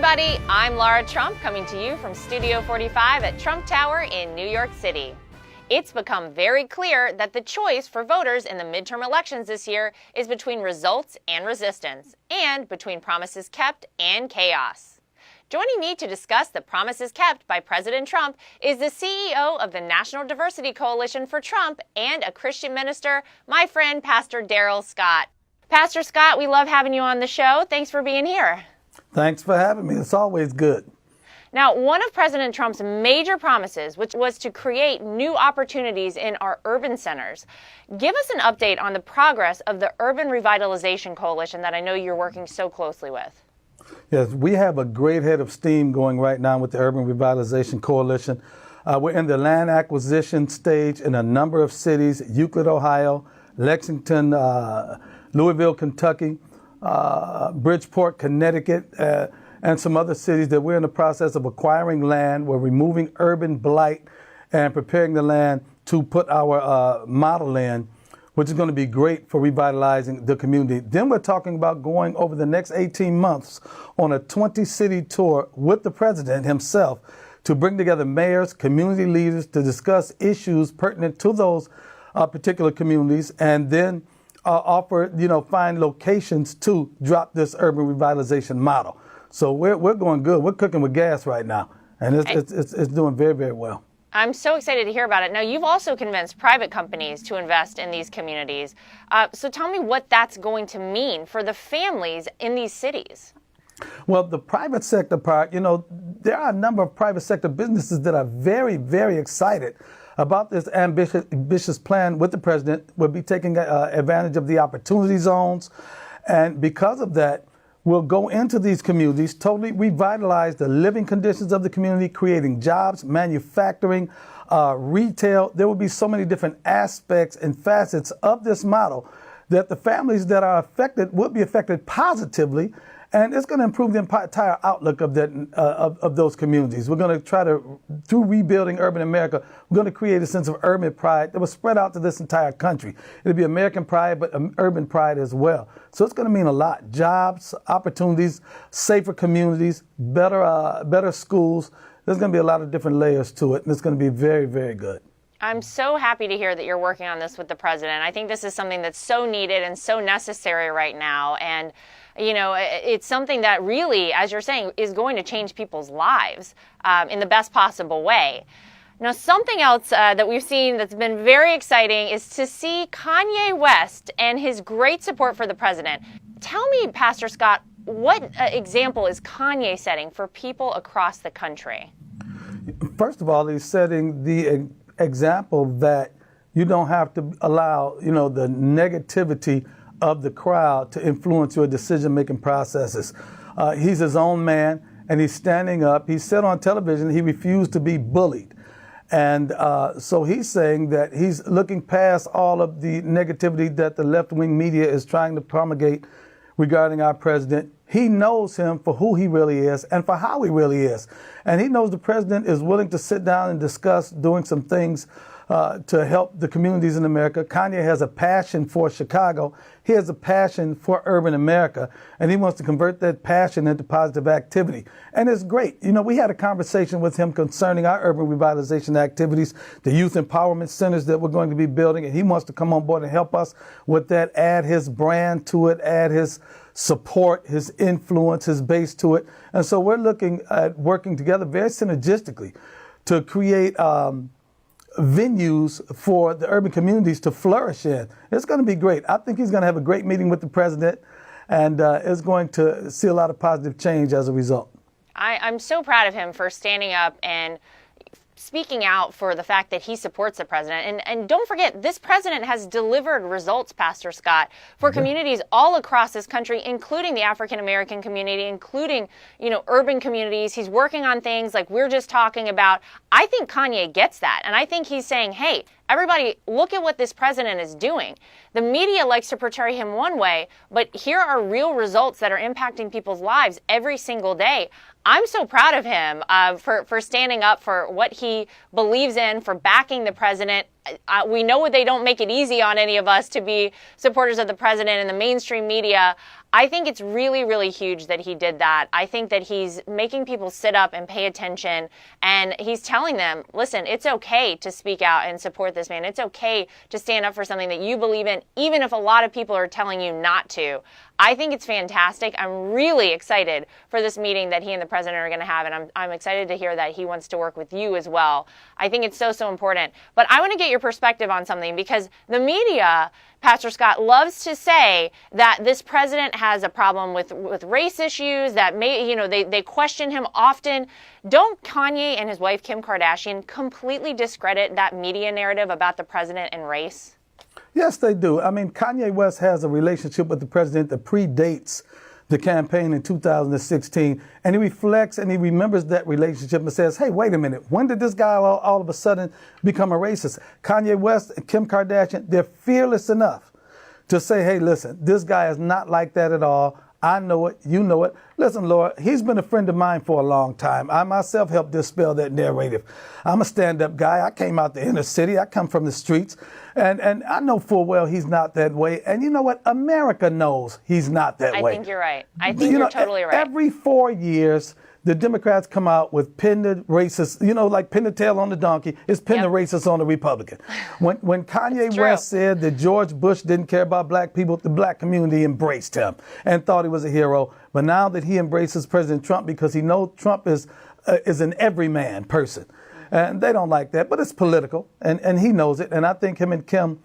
everybody, I'm Laura Trump coming to you from Studio 45 at Trump Tower in New York City. It's become very clear that the choice for voters in the midterm elections this year is between results and resistance, and between promises kept and chaos. Joining me to discuss the promises kept by President Trump is the CEO of the National Diversity Coalition for Trump and a Christian minister, my friend Pastor Darrell Scott. Pastor Scott, we love having you on the show. Thanks for being here. Thanks for having me. It's always good. Now, one of President Trump's major promises, which was to create new opportunities in our urban centers. Give us an update on the progress of the Urban Revitalization Coalition that I know you're working so closely with. Yes, we have a great head of steam going right now with the Urban Revitalization Coalition. We're in the land acquisition stage in a number of cities: Euclid, Ohio, Lexington, Louisville, Kentucky, Bridgeport, Connecticut, and some other cities that we're in the process of acquiring land. We're removing urban blight and preparing the land to put our model in, which is going to be great for revitalizing the community. Then we're talking about going over the next 18 months on a 20-city tour with the president himself to bring together mayors, community leaders to discuss issues pertinent to those particular communities, and then find locations to drop this urban revitalization model. So we're going good. We're cooking with gas right now, and it's doing very, very well. I'm so excited to hear about it. Now, you've also convinced private companies to invest in these communities. So tell me what that's going to mean for the families in these cities. Well, the private sector part, there are a number of private sector businesses that are very, very excited about this ambitious plan with the president. We'll be taking advantage of the opportunity zones. And because of that, we'll go into these communities, totally revitalize the living conditions of the community, creating jobs, manufacturing, retail. There will be so many different aspects and facets of this model that the families that are affected will be affected positively. And it's going to improve the entire outlook of those communities. We're going to try to, through rebuilding urban America, we're going to create a sense of urban pride that will spread out to this entire country. It'll be American pride, but urban pride as well. So it's going to mean a lot: jobs, opportunities, safer communities, better schools. There's going to be a lot of different layers to it, and it's going to be very, very good. I'm so happy to hear that you're working on this with the president. I think this is something that's so needed and so necessary right now. And it's something that really, as you're saying, is going to change people's lives in the best possible way. Now, something else that we've seen that's been very exciting is to see Kanye West and his great support for the president. Tell me, Pastor Scott, what example is Kanye setting for people across the country? First of all, he's setting the example that you don't have to allow, the negativity of the crowd to influence your decision-making processes. He's his own man, and he's standing up. He said on television he refused to be bullied. And so he's saying that he's looking past all of the negativity that the left-wing media is trying to promulgate regarding our president. He knows him for who he really is and for how he really is. And he knows the president is willing to sit down and discuss doing some things to help the communities in America. Kanye has a passion for Chicago. He has a passion for urban America, and he wants to convert that passion into positive activity. And it's great. We had a conversation with him concerning our urban revitalization activities, the youth empowerment centers that we're going to be building, and he wants to come on board and help us with that, add his brand to it, add his support, his influence, his base to it. And so we're looking at working together very synergistically to create venues for the urban communities to flourish in. It's going to be great. I think he's going to have a great meeting with the president, and is going to see a lot of positive change as a result. I'm so proud of him for standing up and speaking out for the fact that he supports the president. And don't forget, this president has delivered results, Pastor Scott, for communities all across this country, including the African-American community, including, urban communities. He's working on things like we're just talking about. I think Kanye gets that. And I think he's saying, hey, everybody, look at what this president is doing. The media likes to portray him one way, but here are real results that are impacting people's lives every single day. I'm so proud of him for standing up for what he believes in, for backing the president. we know they don't make it easy on any of us to be supporters of the president in the mainstream media. I think it's really, really huge that he did that. I think that he's making people sit up and pay attention, and he's telling them, listen, it's okay to speak out and support this man. It's okay to stand up for something that you believe in, even if a lot of people are telling you not to. I think it's fantastic. I'm really excited for this meeting that he and the president are going to have, and I'm excited to hear that he wants to work with you as well. I think it's so, so important. But I want to get your perspective on something, because the media, Pastor Scott, loves to say that this president has a problem with race issues, that they question him often. Don't Kanye and his wife Kim Kardashian completely discredit that media narrative about the president and race? Yes, they do. I mean, Kanye West has a relationship with the president that predates the campaign in 2016, and he reflects and he remembers that relationship and says, hey, wait a minute, when did this guy all of a sudden become a racist? Kanye West and Kim Kardashian, they're fearless enough to say, hey, listen, this guy is not like that at all. I know it. You know it. Listen, Laura, he's been a friend of mine for a long time. I myself helped dispel that narrative. I'm a stand-up guy. I came out the inner city. I come from the streets. And I know full well he's not that way. And you know what? America knows he's not that way. I think you're right. I think you're totally right. Every 4 years, the Democrats come out with pin the racist, like pin the tail on the donkey, it's pin the racist on the Republican. When Kanye West said that George Bush didn't care about black people, the black community embraced him and thought he was a hero. But now that he embraces President Trump because he knows Trump is an everyman person. And they don't like that, but it's political, and he knows it. And I think him and Kim,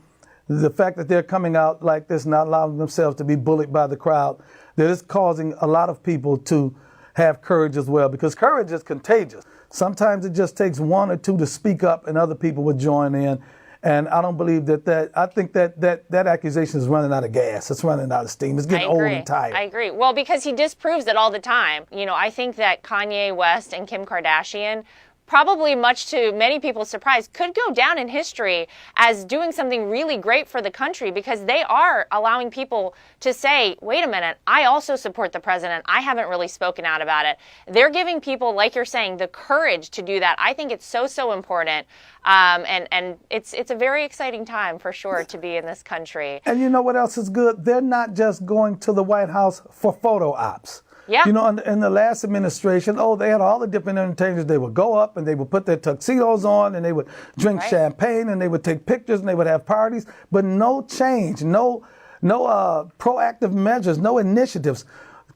the fact that they're coming out like this, not allowing themselves to be bullied by the crowd, that is causing a lot of people to have courage as well, because courage is contagious. Sometimes it just takes one or two to speak up and other people would join in. And I don't believe I think that accusation is running out of gas. It's running out of steam. It's getting old and tired. I agree. Well, because he disproves it all the time. I think that Kanye West and Kim Kardashian, probably much to many people's surprise, could go down in history as doing something really great for the country, because they are allowing people to say, wait a minute, I also support the president. I haven't really spoken out about it. They're giving people, like you're saying, the courage to do that. I think it's so, so important. And it's a very exciting time for sure to be in this country. And you know what else is good? They're not just going to the White House for photo ops. Yeah. In the last administration, they had all the different entertainers. They would go up and they would put their tuxedos on and they would drink champagne and they would take pictures and they would have parties, but no change, no proactive measures, no initiatives.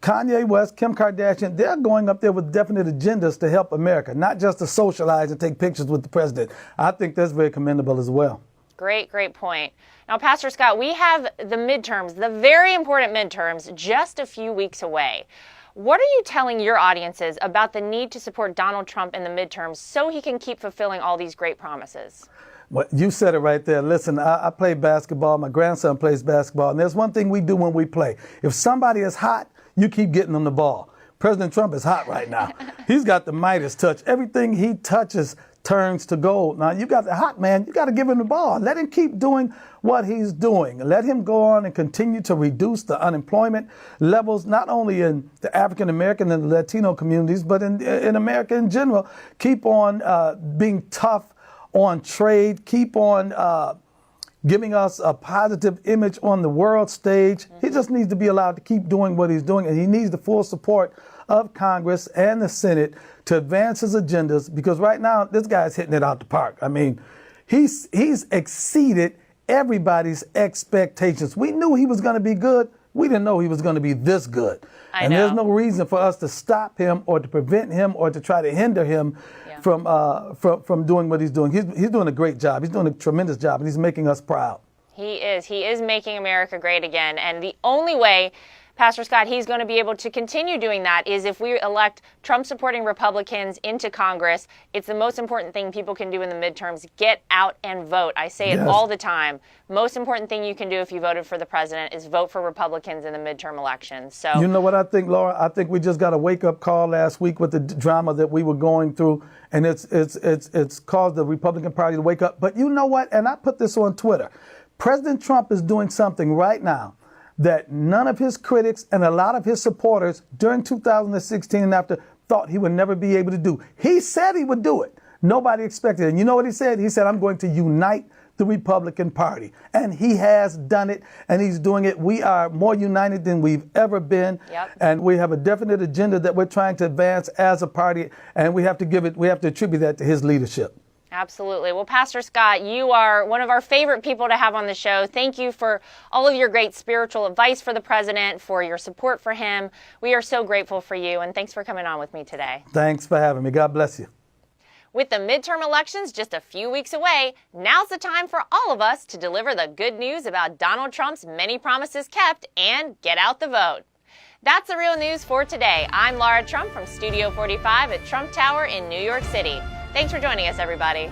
Kanye West, Kim Kardashian, they're going up there with definite agendas to help America, not just to socialize and take pictures with the president. I think that's very commendable as well. Great point. Now, Pastor Scott, we have the midterms, the very important midterms, just a few weeks away. What are you telling your audiences about the need to support Donald Trump in the midterms so he can keep fulfilling all these great promises? Well, you said it right there. Listen, I play basketball. My grandson plays basketball. And there's one thing we do when we play. If somebody is hot, you keep getting them the ball. President Trump is hot right now. He's got the Midas touch. Everything he touches turns to gold. Now, you got the hot man. You got to give him the ball. Let him keep doing what he's doing. Let him go on and continue to reduce the unemployment levels, not only in the African American and Latino communities, but in America in general. Keep on being tough on trade. Keep on giving us a positive image on the world stage. He just needs to be allowed to keep doing what he's doing, and he needs the full support of Congress and the Senate to advance his agendas, because right now this guy's hitting it out the park. I mean, he's exceeded everybody's expectations. We knew he was going to be good. We didn't know he was going to be this good. And there's no reason for us to stop him or to prevent him or to try to hinder him from doing what he's doing. He's doing a great job. He's doing a tremendous job, and he's making us proud. He is making America great again. And the only way, Pastor Scott, he's going to be able to continue doing that is if we elect Trump-supporting Republicans into Congress. It's the most important thing people can do in the midterms. Get out and vote. I say it all the time. Most important thing you can do if you voted for the president is vote for Republicans in the midterm elections. So, you know what I think, Laura? I think we just got a wake-up call last week with the drama that we were going through, and it's caused the Republican Party to wake up. But you know what? And I put this on Twitter. President Trump is doing something right now that none of his critics and a lot of his supporters during 2016 and after thought he would never be able to do. He said he would do it. Nobody expected it. And you know what he said? He said, I'm going to unite the Republican Party. And he has done it, and he's doing it. We are more united than we've ever been. Yep. And we have a definite agenda that we're trying to advance as a party, and we have to attribute that to his leadership. Absolutely. Well, Pastor Scott, you are one of our favorite people to have on the show. Thank you for all of your great spiritual advice for the president, for your support for him. We are so grateful for you, and thanks for coming on with me today. Thanks for having me. God bless you. With the midterm elections just a few weeks away, now's the time for all of us to deliver the good news about Donald Trump's many promises kept and get out the vote. That's the real news for today. I'm Laura Trump from Studio 45 at Trump Tower in New York City. Thanks for joining us, everybody.